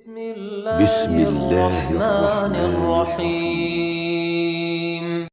بسم الله الرحمن الرحيم.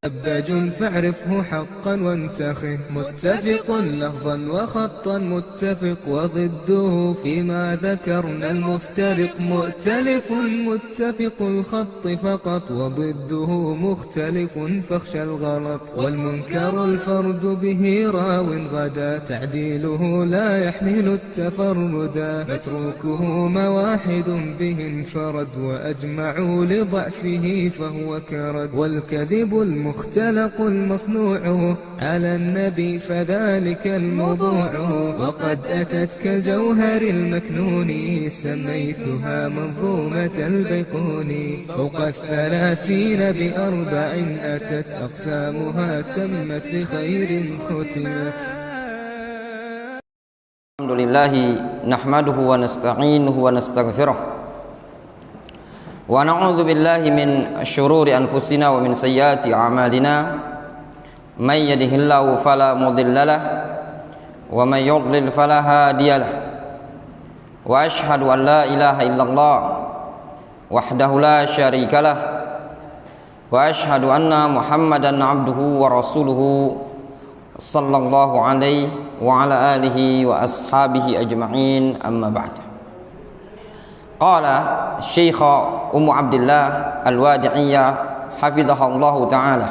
أباج فاعرفه حقا وانتخه، متفق لفظا وخطا متفق، وضده فيما ذكرنا المفترق، مؤتلف متفق الخط فقط، وضده مختلف فاخشى الغلط، والمنكر الفرد به راو غدا، تعديله لا يحمل التفردا، متروكه مواحد به انفرد، وأجمعوا لضعفه فهو كرد، والكذب المختلق المصنوع على النبي فذلك الموضوع، وقد أتت كالجوهر المكنون سميتها منظومة البيقوني، فوق 30 بأربع أتت أقسامها تمت بخير ختمت. الحمد لله نحمده ونستعينه ونستغفره ونعوذ بالله من شرور أنفسنا ومن سيئات أعمالنا، من يهده الله فلا مضل له ومن يضلل فلا هادي له، وأشهد أن لا إله إلا الله وحده لا شريك له، وأشهد أن محمدا عبده ورسوله صلى الله عليه وعلى آله وأصحابه أجمعين، أما بعد. Qala Syekh Ummu Abdillah Al-Wadi'iyah hafizahullahu ta'ala,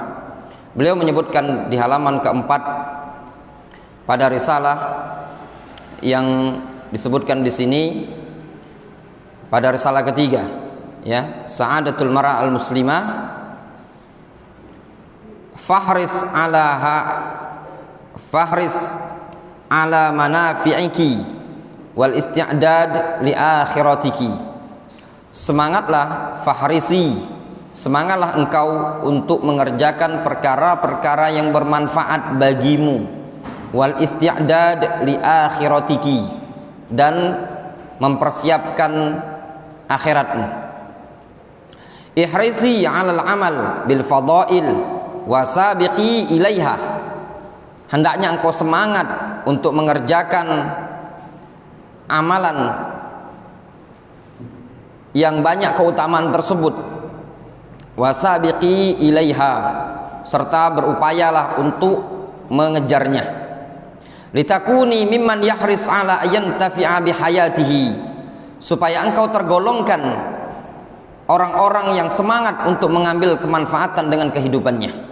beliau menyebutkan di halaman keempat pada risalah yang disebutkan di sini, pada risalah ketiga, ya, Sa'adatul Mar'a al-Muslimah, fahris ala manafi'iki wal isti'dad li akhiratiki. Semangatlah, fahrisi, semangatlah engkau untuk mengerjakan perkara-perkara yang bermanfaat bagimu, wal isti'dad li akhiratiki, dan mempersiapkan akhiratmu. Ihrisi 'alal amal bil fadail wa sabiqi ilaiha. Hendaknya engkau semangat untuk mengerjakan amalan yang banyak keutamaan tersebut, wasabiqi ilaiha, serta berupayalah untuk mengejarnya, litakuni mimman yahris ala yantafi'a bihayatihi, supaya engkau tergolongkan orang-orang yang semangat untuk mengambil kemanfaatan dengan kehidupannya.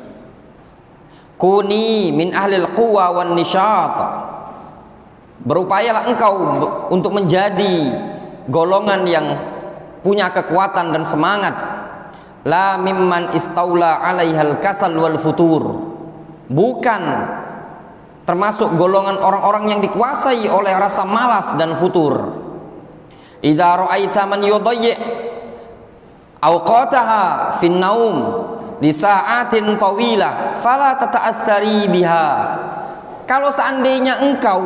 Kuni min ahlil quwa wan nisyat, berupayalah engkau untuk menjadi golongan yang punya kekuatan dan semangat. La mimman istaula alaihal kasal wal futur, bukan termasuk golongan orang-orang yang dikuasai oleh rasa malas dan futur. Idza ra'aita man yudayyi awqataha fin naum li sa'atin tawilah fala tata'athari biha. Kalau seandainya engkau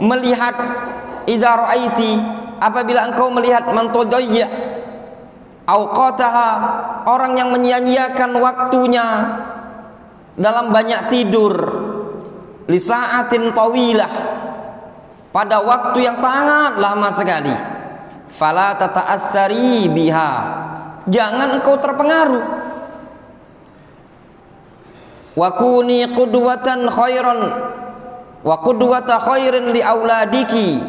melihat, idza ra'aiti, apabila engkau melihat, man tudayyi awqataha, orang yang menyia-nyiakan waktunya dalam banyak tidur, li sa'atin tawilah, pada waktu yang sangat lama sekali, fala tata'athari biha, jangan engkau terpengaruh. Wa kuni qudwatan khairan wa qudwata khairin li auladiki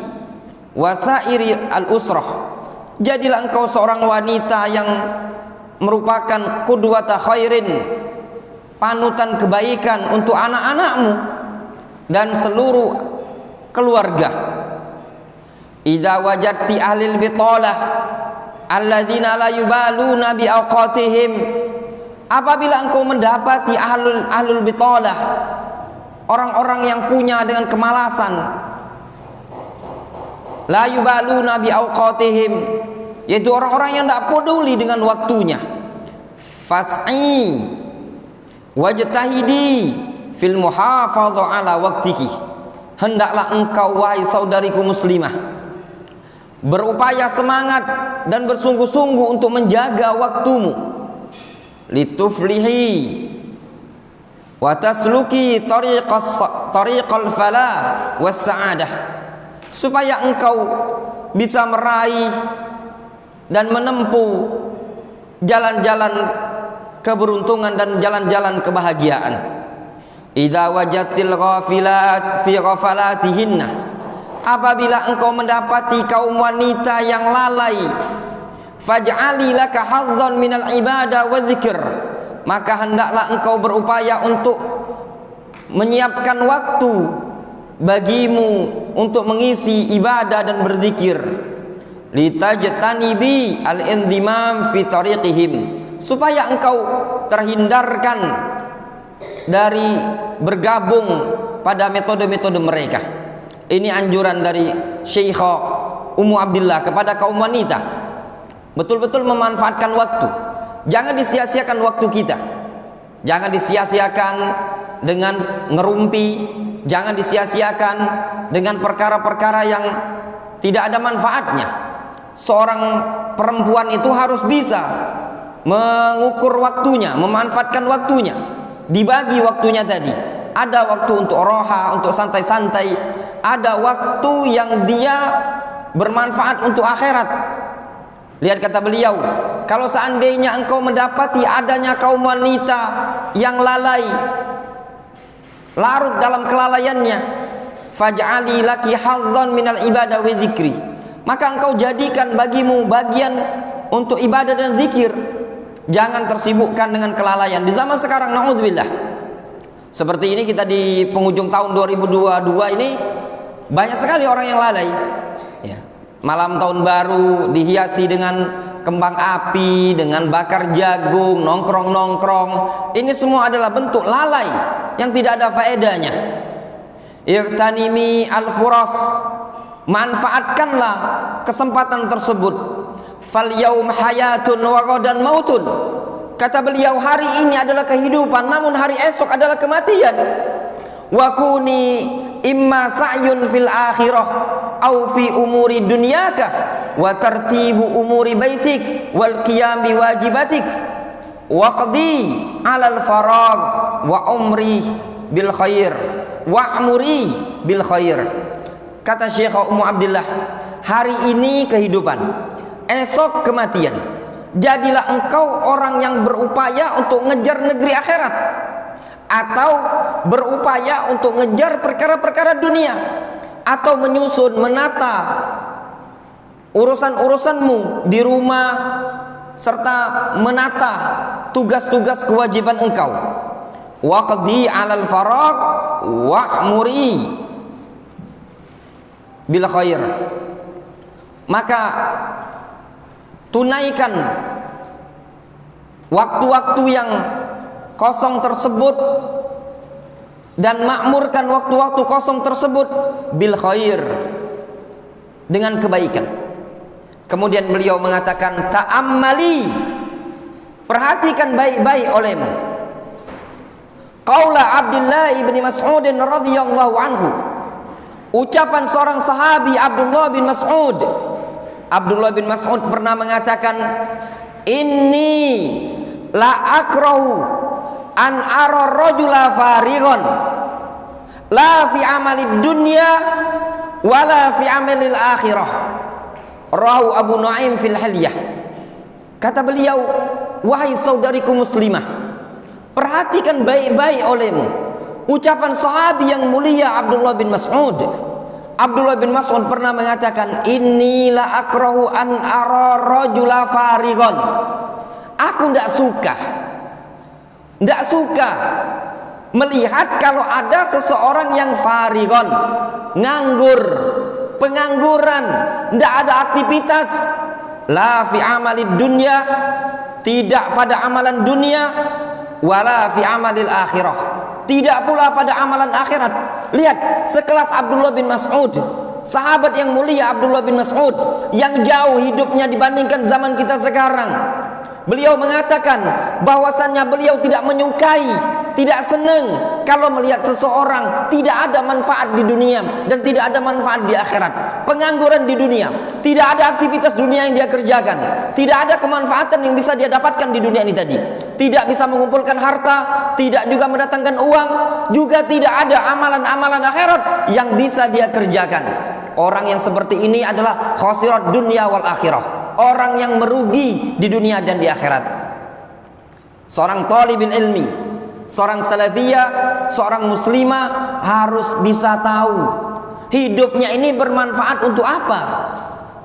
wa sairi al-usrah, jadilah engkau seorang wanita yang merupakan qudwata khairin, panutan kebaikan untuk anak-anakmu dan seluruh keluarga. Idza wajadti ahlil bitalah alladzina la yubaluna bi awqatihim, apabila engkau mendapati ahlul bitalah, orang-orang yang punya dengan kemalasan, la yubaluna bi awqatihim, yaitu orang-orang yang tidak peduli dengan waktunya, fas'i wajtahidi fil muhafadha ala waqtiki, hendaklah engkau wahai saudariku muslimah berupaya semangat dan bersungguh-sungguh untuk menjaga waktumu, lituflihi wa tasluki tariqal falah was sa'adah, supaya engkau bisa meraih dan menempuh jalan-jalan keberuntungan dan jalan-jalan kebahagiaan. Idza wajadtil ghafilat fi ghafalatihinna, apabila engkau mendapati kaum wanita yang lalai, faj'ali laka hazzan minal ibadah wa dzikr, maka hendaklah engkau berupaya untuk menyiapkan waktu bagimu untuk mengisi ibadah dan berzikir. Litajtanibi al-indimam fi tariqihim, supaya engkau terhindarkan dari bergabung pada metode-metode mereka. Ini anjuran dari Syekhah Ummu Abdillah kepada kaum wanita. Betul-betul memanfaatkan waktu. Jangan disia-siakan waktu kita. Jangan disia-siakan dengan ngerumpi, jangan disia-siakan dengan perkara-perkara yang tidak ada manfaatnya. Seorang perempuan itu harus bisa mengukur waktunya, memanfaatkan waktunya. Dibagi waktunya tadi. Ada waktu untuk roha, untuk santai-santai. Ada waktu yang dia bermanfaat untuk akhirat. Lihat kata beliau, kalau seandainya engkau mendapati adanya kaum wanita yang lalai, larut dalam kelalaiannya, faj'ali laki hazzan minal ibadah wa dzikri, maka engkau jadikan bagimu bagian untuk ibadah dan zikir. Jangan tersibukkan dengan kelalaian. Di zaman sekarang, naudzubillah, seperti ini kita di penghujung tahun 2022 ini, banyak sekali orang yang lalai ya. Malam tahun baru dihiasi dengan kembang api, dengan bakar jagung, nongkrong-nongkrong. Ini semua adalah bentuk lalai yang tidak ada faedahnya. Irtanimi al-furas, manfaatkanlah kesempatan tersebut. Fal yaum hayatun wa ghadan mautun. Kata beliau, hari ini adalah kehidupan, namun hari esok adalah kematian. Wa kuni imma sa'yun fil akhirah au fi umuri dunyaka wa tartibu umuri baitik wal qiyam bi wajibatik wa qadi 'alal farag wa umri bil khair wa amuri bil khair. Kata Syekh Ummu Abdillah, hari ini kehidupan, esok kematian. Jadilah engkau orang yang berupaya untuk ngejar negeri akhirat, atau berupaya untuk ngejar perkara-perkara dunia, atau menyusun, menata urusan-urusanmu di rumah, serta menata tugas-tugas kewajiban engkau. Waqdi 'alal faragh wa'muri bil khair. Maka tunaikan waktu-waktu yang kosong tersebut dan makmurkan waktu-waktu kosong tersebut bil khair, dengan kebaikan. Kemudian beliau mengatakan, ta'ammali, perhatikan baik-baik olehmu qaula Abdullah bin Mas'ud radhiyallahu anhu, ucapan seorang sahabi Abdullah bin Mas'ud. Abdullah bin Mas'ud pernah mengatakan, inni la akrahu an ara rajula farigon la fi amalid dunya wala fi amalil akhirah. Rahu Abu Nuaim fil Hilyah. Kata beliau, wahai saudariku muslimah, perhatikan baik-baik olehmu ucapan sahabi yang mulia Abdullah bin Mas'ud. Abdullah bin Mas'ud pernah mengatakan, inni la akrahu an ara rajula farigon. Aku tidak suka melihat kalau ada seseorang yang farigon, nganggur, pengangguran, tidak ada aktivitas. La fi amalid dunya, tidak pada amalan dunia, wala fi amalil akhirah, tidak pula pada amalan akhirat. Lihat, sekelas Abdullah bin Mas'ud, sahabat yang mulia Abdullah bin Mas'ud, yang jauh hidupnya dibandingkan zaman kita sekarang. Beliau mengatakan bahwasannya beliau tidak menyukai, tidak senang kalau melihat seseorang tidak ada manfaat di dunia dan tidak ada manfaat di akhirat. Pengangguran di dunia, tidak ada aktivitas dunia yang dia kerjakan, tidak ada kemanfaatan yang bisa dia dapatkan di dunia ini tadi. Tidak bisa mengumpulkan harta, tidak juga mendatangkan uang, juga tidak ada amalan-amalan akhirat yang bisa dia kerjakan. Orang yang seperti ini adalah khasirat dunia wal akhirah. orang yang merugi di dunia dan di akhirat. Seorang talibul ilmi, seorang salafiyah, seorang muslimah harus bisa tahu hidupnya ini bermanfaat untuk apa.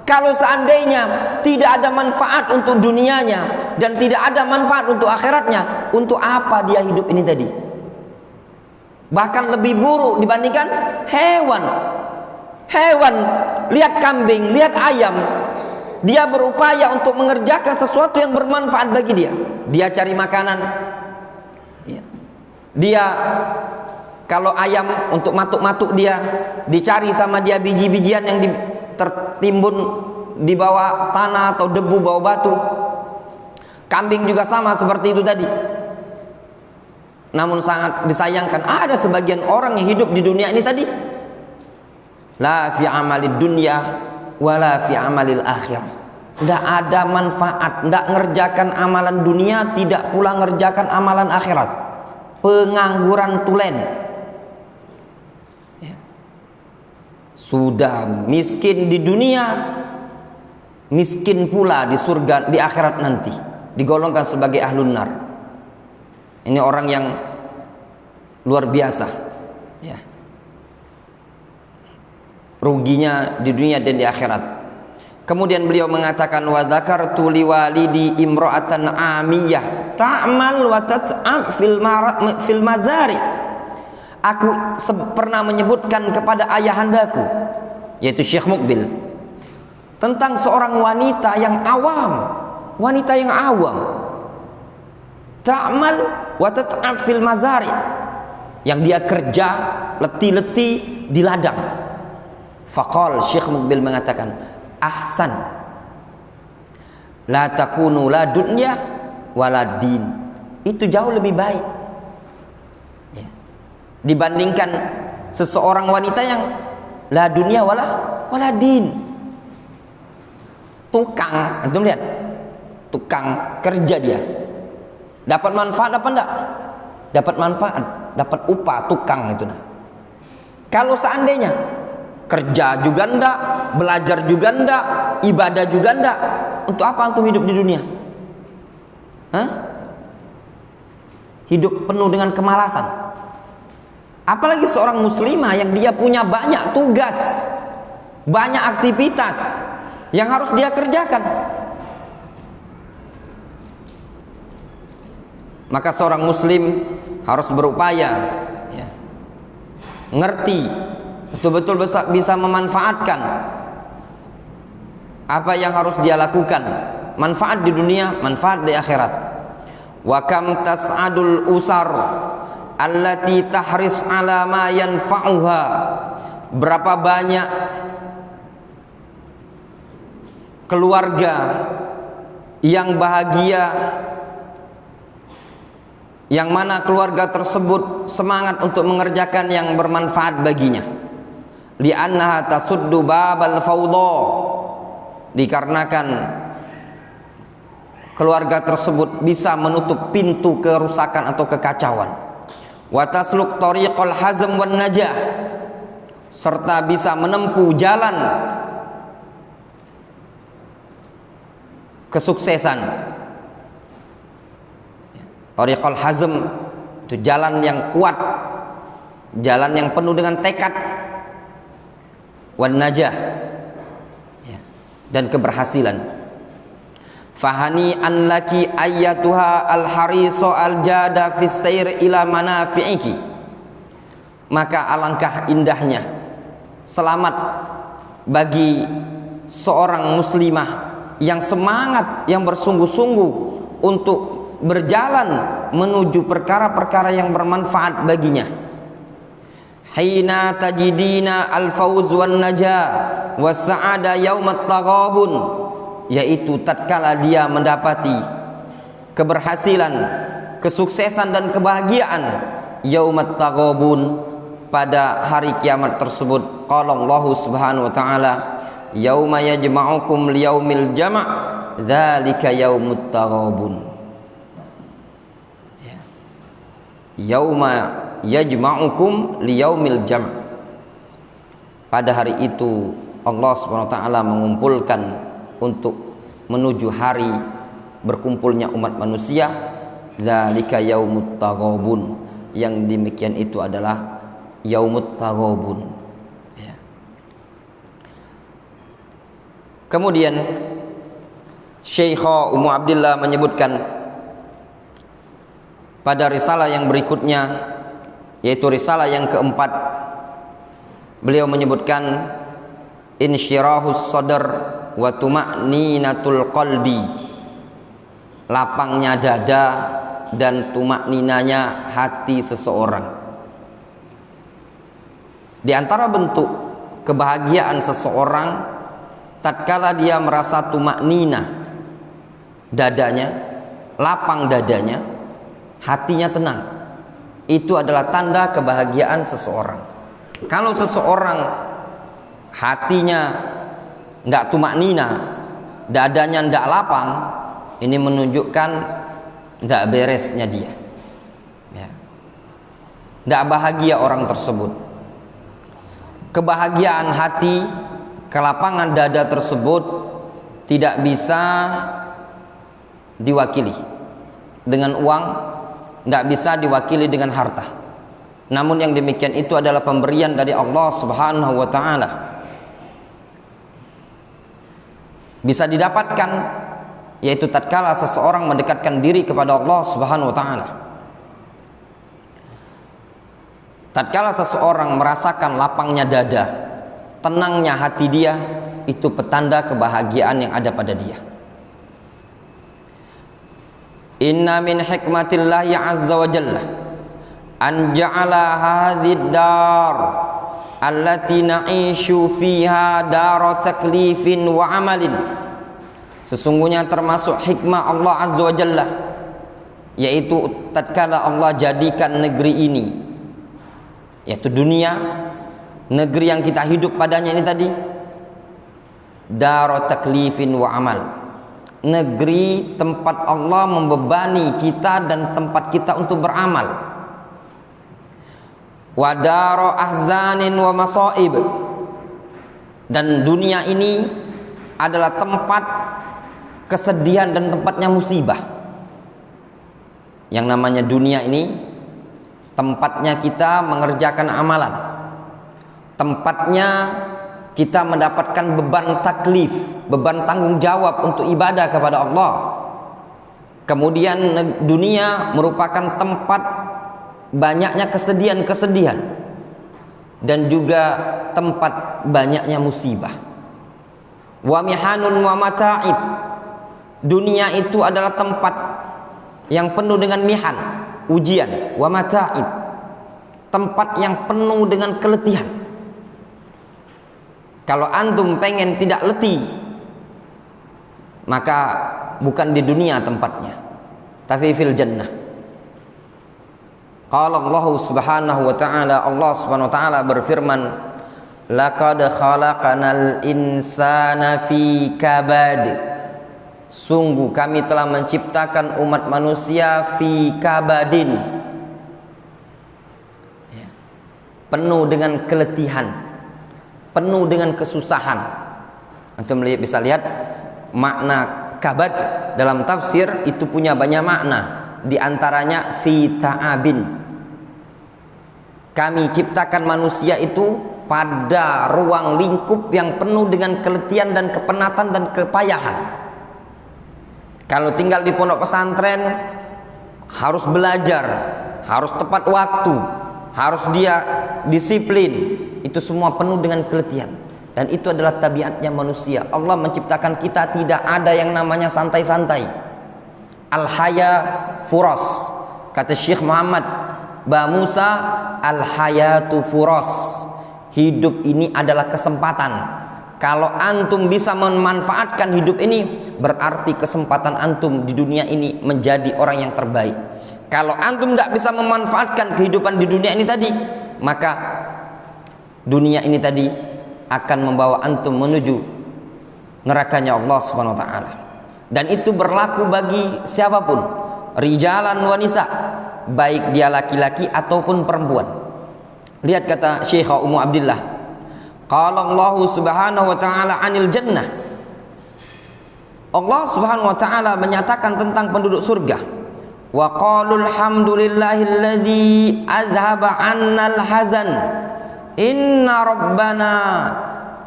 Kalau seandainya tidak ada manfaat untuk dunianya dan tidak ada manfaat untuk akhiratnya, untuk apa dia hidup ini tadi? Bahkan lebih buruk dibandingkan hewan. Hewan, lihat kambing, lihat ayam, dia berupaya untuk mengerjakan sesuatu yang bermanfaat bagi dia. Dia cari makanan. Dia kalau ayam untuk matuk-matuk dia, dicari sama dia biji-bijian yang tertimbun di bawah tanah atau debu bawah batu. Kambing juga sama seperti itu tadi. Namun sangat disayangkan ada sebagian orang yang hidup di dunia ini tadi la fi amalid dunya wala fi amalil akhirah. Tidak ada manfaat, tidak ngerjakan amalan dunia, tidak pula ngerjakan amalan akhirat. Pengangguran tulen. Sudah miskin di dunia, miskin pula di surga di akhirat nanti, digolongkan sebagai ahlun nar. Ini orang yang luar biasa, ya. Ruginya di dunia dan di akhirat. Kemudian beliau mengatakan, wa dzakartu liwalidi imra'atan amiyah ta'mal wa tat'ab fil mazari. Aku pernah menyebutkan kepada ayahandaku, yaitu Syekh Mukbil, tentang seorang wanita yang awam, ta'mal wa tat'ab fil mazari, yang dia kerja letih-letih di ladang. Faqal, Syekh Mukbil mengatakan, ahsan la takunu la dunya wala din. Itu jauh lebih baik dibandingkan seseorang wanita yang la dunia wala din. Tukang, antum lihat, tukang kerja dia dapat manfaat apa enggak? Dapat manfaat, dapat upah tukang itu nah. Kalau seandainya kerja juga enggak, belajar juga enggak, ibadah juga enggak, untuk apa antum hidup di dunia? Hidup penuh dengan kemalasan. Apalagi seorang muslimah yang dia punya banyak tugas, banyak aktivitas yang harus dia kerjakan. Maka seorang muslim harus berupaya ngerti, betul-betul bisa memanfaatkan apa yang harus dia lakukan, manfaat di dunia, manfaat di akhirat. Wa kam tas'adul usar allati tahris ala ma yanfa'uha. Berapa banyak keluarga yang bahagia, yang mana keluarga tersebut semangat untuk mengerjakan yang bermanfaat baginya. Li'annaha tasuddu babal fawdha, dikarenakan keluarga tersebut bisa menutup pintu kerusakan atau kekacauan. Wa tasluk tariqal hazm wan najah, serta bisa menempuh jalan kesuksesan. Tariqal hazm itu jalan yang kuat, jalan yang penuh dengan tekad, wan najah, dan keberhasilan. Fahani an laki ayyatuha al hariso al jada fis sayr ila manafi'iki. Maka alangkah indahnya, selamat bagi seorang muslimah yang semangat, yang bersungguh-sungguh untuk berjalan menuju perkara-perkara yang bermanfaat baginya. Hina tajidina al-fawz wan najah was sa'ada yaumat taghabun, yaitu tatkala dia mendapati keberhasilan, kesuksesan dan kebahagiaan yaumat taghabun, pada hari kiamat tersebut. Qala Allah Subhanahu wa taala, yauma yajma'ukum liyaumil jama' dzalika yaumut taghabun. Yauma yajma'ukum liyaumil jam', pada hari itu Allah Subhanahu wa taala mengumpulkan untuk menuju hari berkumpulnya umat manusia. Dzalika yaumut taghabun, yang demikian itu adalah yaumut taghabun. Ya. Kemudian Syekh Ummu Abdillah menyebutkan pada risalah yang berikutnya, yaitu risalah yang keempat, beliau menyebutkan insyirahus sadr wa tuma'ninatul qalbi, lapangnya dada dan tumakninanya hati seseorang. Di antara bentuk kebahagiaan seseorang tatkala dia merasa tumaknina dadanya, lapang dadanya, hatinya tenang, itu adalah tanda kebahagiaan seseorang. Kalau seseorang hatinya tidak tumaknina, dadanya tidak lapang, ini menunjukkan tidak beresnya dia, ya. Tidak bahagia orang tersebut. Kebahagiaan hati, kelapangan dada tersebut tidak bisa diwakili dengan uang, tidak bisa diwakili dengan harta. Namun yang demikian itu adalah pemberian dari Allah Subhanahu wa ta'ala. Bisa didapatkan yaitu tatkala seseorang mendekatkan diri kepada Allah Subhanahu wa ta'ala. Tatkala seseorang merasakan lapangnya dada, tenangnya hati dia, itu petanda kebahagiaan yang ada pada dia. Inna min hikmatillahi azza wa jalla an ja'ala hadhid dar allati na'ishu fiha dara taklifin wa amalin. Sesungguhnya termasuk hikmah Allah azza wa jalla, yaitu tatkala Allah jadikan negeri ini, yaitu dunia, negeri yang kita hidup padanya ini tadi, dara taklifin wa amal, negeri tempat Allah membebani kita dan tempat kita untuk beramal. Wa dara ahzanin wa masaib, dan dunia ini adalah tempat kesedihan dan tempatnya musibah. Yang namanya dunia ini tempatnya kita mengerjakan amalan, tempatnya kita mendapatkan beban taklif, beban tanggung jawab untuk ibadah kepada Allah. Kemudian dunia merupakan tempat banyaknya kesedihan-kesedihan dan juga tempat banyaknya musibah. Wa mihanun wa mata'ib, dunia itu adalah tempat yang penuh dengan mihan, ujian, wa mata'ib, tempat yang penuh dengan keletihan. Kalau antum pengen tidak letih, maka bukan di dunia tempatnya, tapi fil jannah. Qala Allah Subhanahu wa ta'ala, Allah Subhanahu wa ta'ala berfirman, laqad khalaqanal insana fi kabad, sungguh kami telah menciptakan umat manusia fi kabadin, ya, penuh dengan keletihan, penuh dengan kesusahan. Antum bisa lihat makna kabad dalam tafsir itu punya banyak makna, di antaranya fi ta'abin, kami ciptakan manusia itu pada ruang lingkup yang penuh dengan keletihan dan kepenatan dan kepayahan. Kalau tinggal di pondok pesantren harus belajar, harus tepat waktu, harus dia disiplin, itu semua penuh dengan keletihan. Dan itu adalah tabiatnya manusia. Allah menciptakan kita tidak ada yang namanya santai-santai. Al-haya furas, kata Syekh Muhammad Ba Musa, al-hayatu furas, hidup ini adalah kesempatan. Kalau antum bisa memanfaatkan hidup ini, berarti kesempatan antum di dunia ini menjadi orang yang terbaik. Kalau antum tidak bisa memanfaatkan kehidupan di dunia ini tadi, maka dunia ini tadi akan membawa antum menuju nerakanya Allah Subhanahu wa ta'ala. Dan itu berlaku bagi siapapun, rijalan wa nisa, baik dia laki-laki ataupun perempuan. Lihat kata Syekh Ummu Abdillah, qala Allah Subhanahu wa ta'ala 'anil jannah, Allah Subhanahu wa taala menyatakan tentang penduduk surga, wa qalul hamdulillahilladzi azhaba 'annal hazan inna rabbana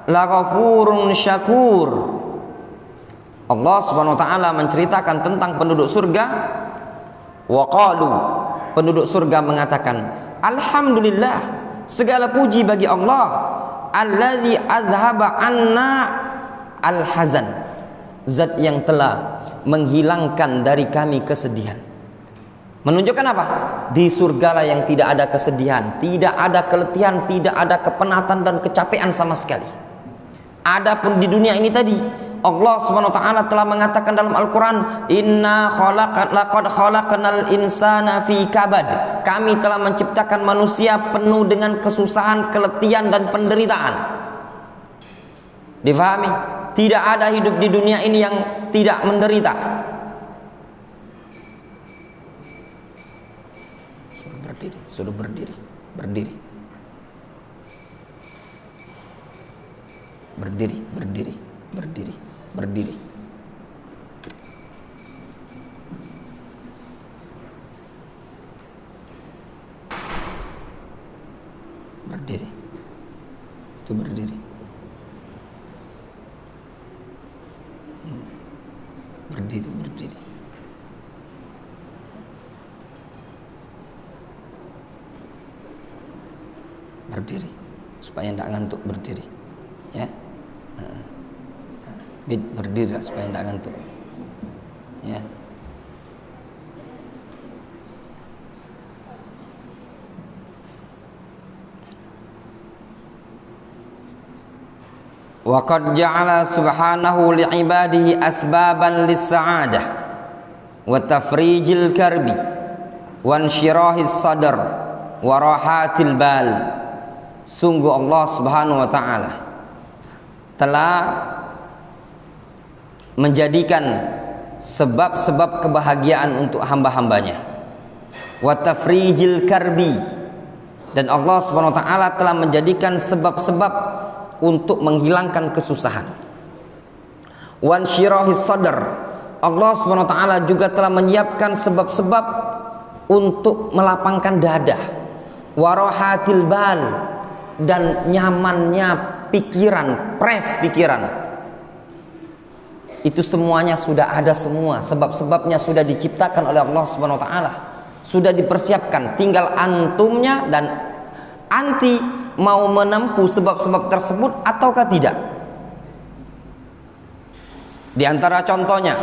laghafurun syakur. Allah Subhanahu wa taala menceritakan tentang penduduk surga, wa qalu, penduduk surga mengatakan, alhamdulillah, segala puji bagi Allah, alladzi azhaba 'anna al-hazan, zat yang telah menghilangkan dari kami kesedihan. Menunjukkan apa? Di surgalah yang tidak ada kesedihan, tidak ada keletihan, tidak ada kepenatan dan kecapean sama sekali. Adapun di dunia ini tadi, Allah Subhanahu wa taala telah mengatakan dalam Al-Qur'an, inna laqad khalaqnal insana fi kabad. Kami telah menciptakan manusia penuh dengan kesusahan, keletihan dan penderitaan. Difahami? Tidak ada hidup di dunia ini yang tidak menderita. Suruh berdiri. Berdiri. Itu berdiri. Berdiri supaya tidak ngantuk, berdiri ya. Berdiri supaya tidak ngantuk ya. Wa qad ja'ala subhanahu li'ibadihi asbaban lis-sa'adah wa tafrijil karbi wa insyirahis sadr wa rahatil bal. Sungguh Allah Subhanahu wa taala telah menjadikan sebab-sebab kebahagiaan untuk hamba-hambanya, wa tafrijil karbi, dan Allah Subhanahu wa taala telah menjadikan sebab-sebab untuk menghilangkan kesusahan, wa insyirahis sadr, Allah Subhanahu wa taala juga telah menyiapkan sebab-sebab untuk melapangkan dada, wa rahatil bal, dan nyamannya pikiran, pres pikiran. Itu semuanya sudah ada, semua sebab-sebabnya sudah diciptakan oleh Allah Subhanahu wa taala, sudah dipersiapkan, tinggal antumnya dan anti mau menempuh sebab-sebab tersebut ataukah tidak. Di antara contohnya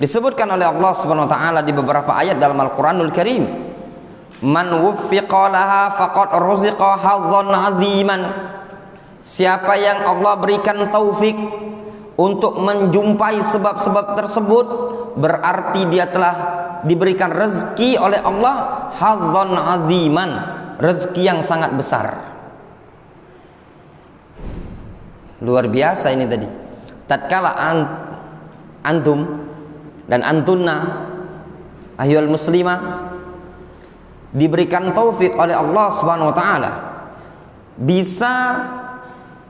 disebutkan oleh Allah Subhanahu wa taala di beberapa ayat dalam Al-Qur'anul Karim, man wuffiqa laha faqad ruziqa hadzan 'aziman. Siapa yang Allah berikan taufik untuk menjumpai sebab-sebab tersebut, berarti dia telah diberikan rezeki oleh Allah hadzan 'aziman, rezeki yang sangat besar. Luar biasa ini tadi. Tatkala antum dan antunna ayyuhal muslimah diberikan taufik oleh Allah Subhanahu wa taala, bisa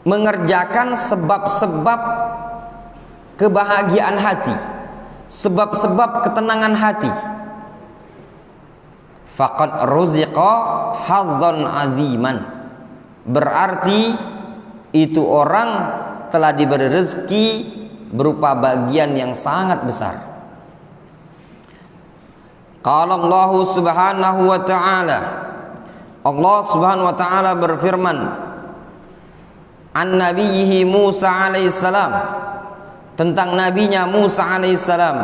mengerjakan sebab-sebab kebahagiaan hati, sebab-sebab ketenangan hati, faqad ruziqa hadzan 'aziman, berarti itu orang telah diberi rezeki berupa bagian yang sangat besar. Qala Allah Subhanahu wa ta'ala, Allah Subhanahu wa ta'ala berfirman an nabiyhi Musa alaihissalam, tentang nabinya Musa alaihissalam,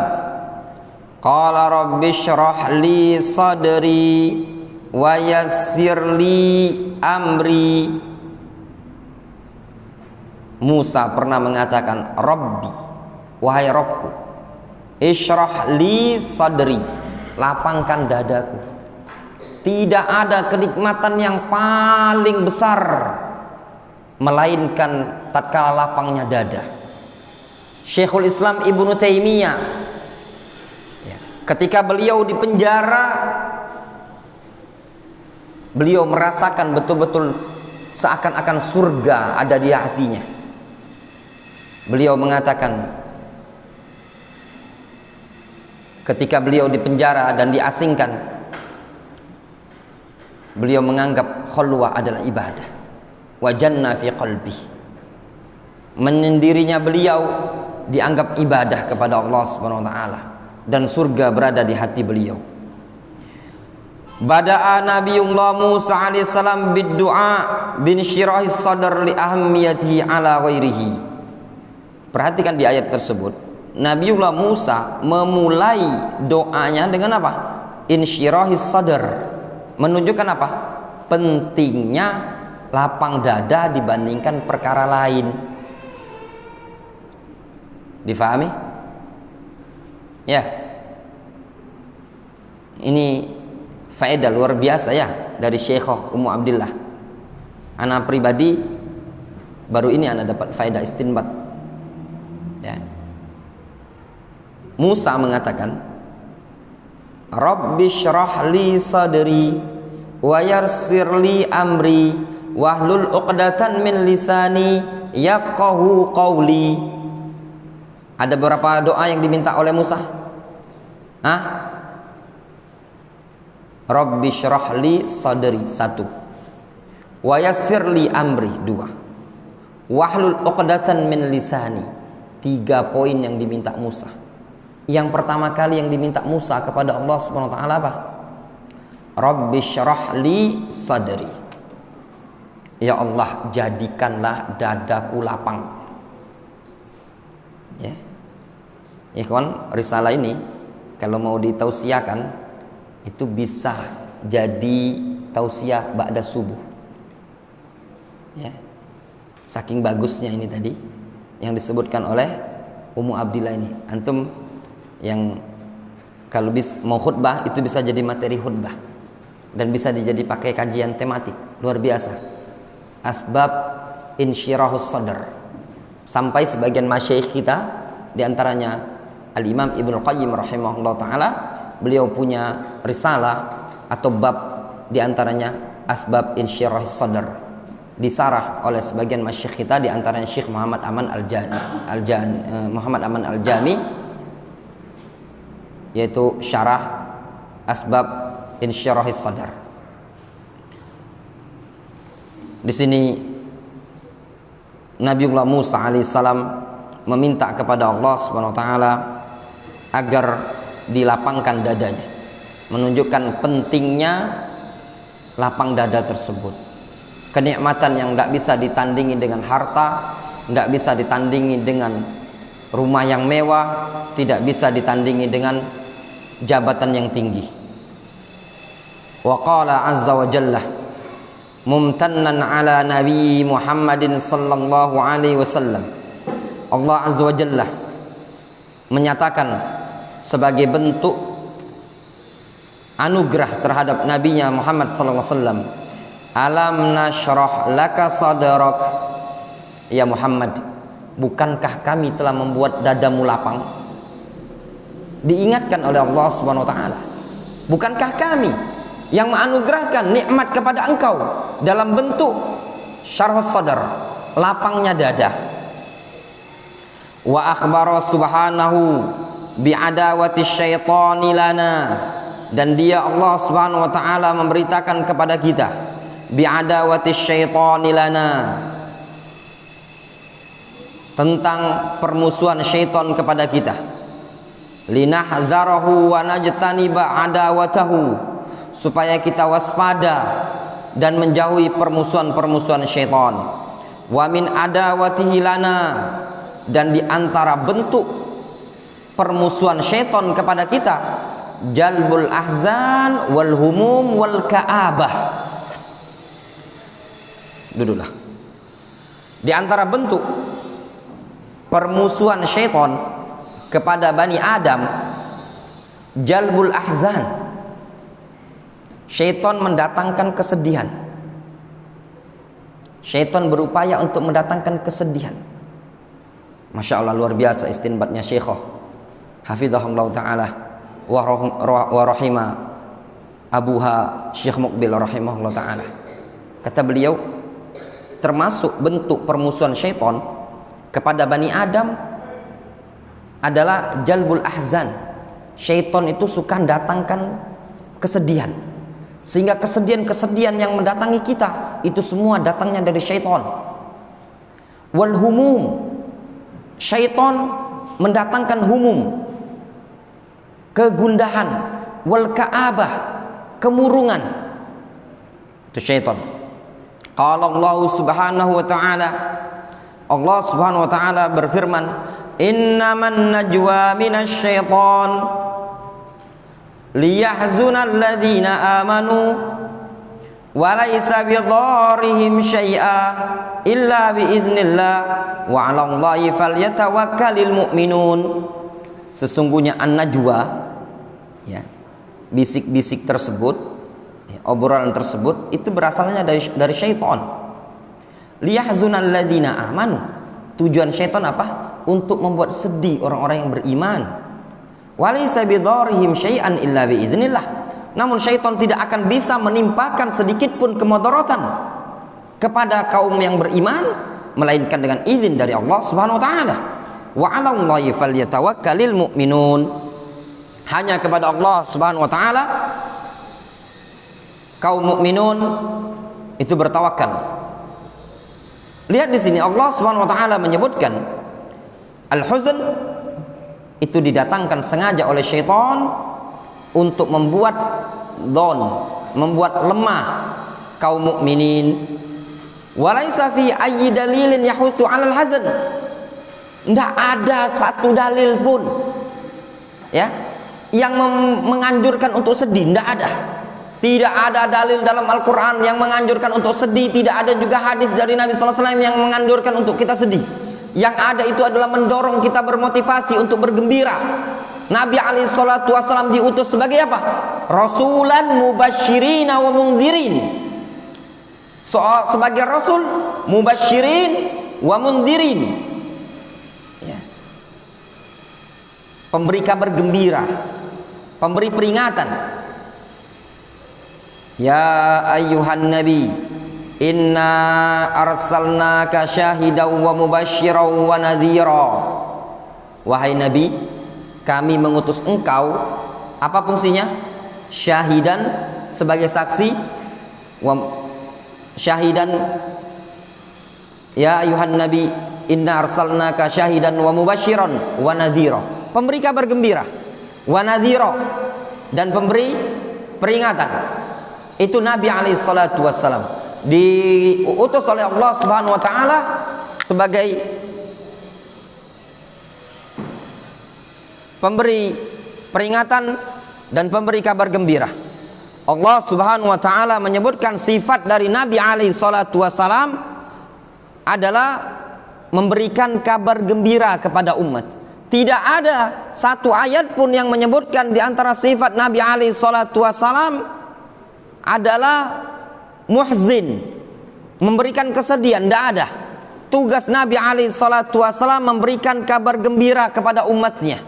qala rabbi syrah li sadri wa yassir li amri. Musa pernah mengatakan, Rabbi, wahai Rabbku, isyrah li sadri, lapangkan dadaku. Tidak ada kenikmatan yang paling besar melainkan tatkala lapangnya dada. Syekhul Islam Ibnu Taimiyah, ketika beliau di penjara, beliau merasakan betul-betul seakan-akan surga ada di hatinya. Beliau mengatakan, ketika beliau dipenjara dan diasingkan, beliau menganggap khulwah adalah ibadah. Wa janna fi qalbi, menyendirinya beliau dianggap ibadah kepada Allah Subhanahu wa taala, dan surga berada di hati beliau. Bada'a Nabiullah Musa alaihissalam bid-du'a bin syirahis sadr li ahammiyatihi ala ghairihi. Perhatikan di ayat tersebut, Nabiullah Musa memulai doanya dengan apa? Insyirahis sadr, menunjukkan apa? Pentingnya lapang dada dibandingkan perkara lain. Difahami? Ya. Ini faedah luar biasa ya dari Syekhah Ummu Abdillah. Ana pribadi baru ini ana dapat faedah istinbat. Ya. Musa mengatakan, Rabbi syrah li sadri wa yassir li amri wahlul 'uqdatan min lisani yafqahu qawli. Ada beberapa doa yang diminta oleh Musa. Rabbi syrah li sadri, 1. Wa yassir li amri, 2. Wahlul 'uqdatan min lisani, 3 poin yang diminta Musa. Yang pertama kali yang diminta Musa kepada Allah Subhanahu wa taala apa? Rabbi syrah li sadri. Ya Allah, jadikanlah dadaku lapang. Ya. Ikhwan, risalah ini kalau mau ditausiakan itu bisa jadi tausiah ba'da subuh. Ya. Saking bagusnya ini tadi yang disebutkan oleh Ummu Abdillah ini. Antum yang kalau mau khutbah itu bisa jadi materi khutbah dan bisa dijadi pakai kajian tematik. Luar biasa. Asbab insyirahus sadr. Sampai sebagian masyayikh kita, diantaranya Al-Imam Ibnu Qayyim rahimahullah ta'ala, beliau punya risalah atau bab diantaranya asbab insyirahus sadr, disarah oleh sebagian masyayikh kita, diantaranya Syekh Muhammad Aman Al-Jami, yaitu syarah asbab insyirahus sadr. Di sini Nabiullah Musa alaihissalam meminta kepada Allah Subhanahu wa taala agar dilapangkan dadanya, menunjukkan pentingnya lapang dada tersebut. Kenikmatan yang tidak bisa ditandingi dengan harta, tidak bisa ditandingi dengan rumah yang mewah, tidak bisa ditandingi dengan jabatan yang tinggi. Wa qala azza wa jalla mumtannan ala nabi Muhammadin sallallahu alaihi wasallam. Allah azza wa jalla menyatakan sebagai bentuk anugerah terhadap nabinya Muhammad sallallahu alaihi wasallam, alam nashrah laka sadrak, ya Muhammad, bukankah kami telah membuat dadamu lapang? Diingatkan oleh Allah Subhanahu wa taala, bukankah kami yang menganugerahkan nikmat kepada engkau dalam bentuk syarhus sadar, lapangnya dada. Wa akhbara subhanahu bi'adawati syaitani lana, dan dia Allah Subhanahu wa taala memberitakan kepada kita bi'adawati syaitani lana, tentang permusuhan syaitan kepada kita. Linahdzarahu wa najtaniba adawatahu, supaya kita waspada dan menjauhi permusuhan-permusuhan syaitan. Wa min adawatihi lana, dan di antara bentuk permusuhan syaitan kepada kita jalbul ahzan wal humum wal ka'abah. Duduklah. Di antara bentuk permusuhan syaitan kepada Bani Adam, jalbul ahzan, syaitan mendatangkan kesedihan. Syaitan berupaya untuk mendatangkan kesedihan. Masya Allah, luar biasa istinbatnya Syekhah hafizahullah ta'ala wa rahimah abuha Syekh Muqbil rahimahullah ta'ala. Kata beliau, termasuk bentuk permusuhan syaitan kepada Bani Adam adalah jalbul ahzan, Syaitan itu suka datangkan kesedihan, sehingga kesedihan-kesedihan yang mendatangi kita itu semua datangnya dari syaitan. Wal humum, syaitan mendatangkan humum, kegundahan. Wal ka'abah, kemurungan, itu syaitan. Qala Allah Subhanahu wa ta'ala, Allah Subhanahu wa ta'ala berfirman, innaman najwa minasy syaitan liyahzunal ladzina amanu wa laysa bidharrihim syai'a illa biiznillah wa 'alallahi falyatawakkalul mu'minun. Sesungguhnya an-najwa, ya, bisik-bisik tersebut, ya, obrolan tersebut itu berasalnya dari syaitan. Liyahzunal ladzina amanu. Tujuan syaitan apa? Untuk membuat sedih orang-orang yang beriman. Walaysa bidharrihim syai'an illa biiznillah. Namun syaitan tidak akan bisa menimpakan sedikit pun kemudaratan kepada kaum yang beriman melainkan dengan izin dari Allah Subhanahu wa taala. Wa 'alallahi falyatawakkalul mu'minun. Hanya kepada Allah Subhanahu wa taala kaum mukminun itu bertawakal. Lihat di sini Allah Subhanahu wa taala menyebutkan al-huzn itu didatangkan sengaja oleh syaitan untuk membuat membuat lemah kaum mukminin. Walaysa fi ayyi dalilin yahutsu 'alal hazn. Tidak ada satu dalil pun, ya, yang menganjurkan untuk sedih. Tidak ada. Tidak ada dalil dalam Al-Quran yang menganjurkan untuk sedih. Tidak ada juga hadis dari Nabi SAW yang menganjurkan untuk kita sedih. Yang ada itu adalah mendorong kita bermotivasi untuk bergembira. Nabi SAW diutus sebagai apa? Rasulan mubasyirina wa mundhirin. Sebagai Rasul mubasyirin wa mundhirin, ya. Pemberi kabar gembira, pemberi peringatan. Ya ayyuhan nabi, inna arsalnaka syahidan wa mubasysyiran wa nadhira. Wahai nabi, kami mengutus engkau, apa fungsinya? Syahidan, sebagai saksi, wa syahidan, ya ayuhan nabi inna arsalnaka syahidan wa mubasyiran wa nadhira, pemberi kabar gembira, wa nadhira, dan pemberi peringatan. Itu Nabi alaihi salatu wassalam diutus oleh Allah Subhanahu wa taala sebagai pemberi peringatan dan pemberi kabar gembira. Allah Subhanahu wa taala menyebutkan sifat dari Nabi alaihi salatu wassalam adalah memberikan kabar gembira kepada umat. Tidak ada satu ayat pun yang menyebutkan di antara sifat Nabi alaihi salatu wassalam adalah muhzin, memberikan kesedihan. Tidak ada. Tugas Nabi alaihi salatu wassalam memberikan kabar gembira kepada umatnya.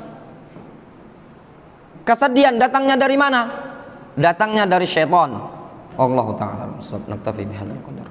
Kesedihan datangnya dari mana? Datangnya dari syaitan. Wallahu ta'ala. Naktafi bihadzal qadar.